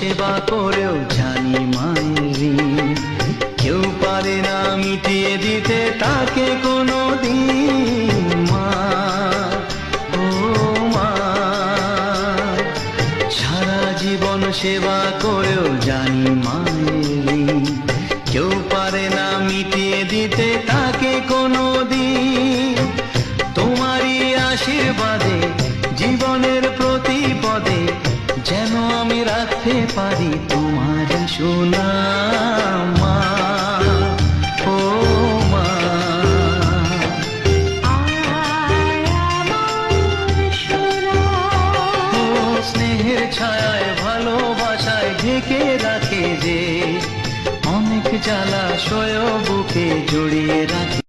সেবা করেও জানি মায়ের ঋণ। কেউ পারে না মিটিয়ে দিতে তাকে কোনো দিন। মা, ও মা, সারা জীবন সেবা করেও জানি মায়ের ঋণ। কেউ পারে না মিটিয়ে দিতে তাকে কোনো দিন। তোমারই আশীর্বাদে জীবনের প্রতি পদে যেন আমি রাখতে পারি তোমার সুনাম। মা, ও মা, ও স্নেহের ছায়ায় ভালোবাসায় ঢেকে রাখে যে, অনেক জ্বালা সয় বুকে জড়িয়ে রাখে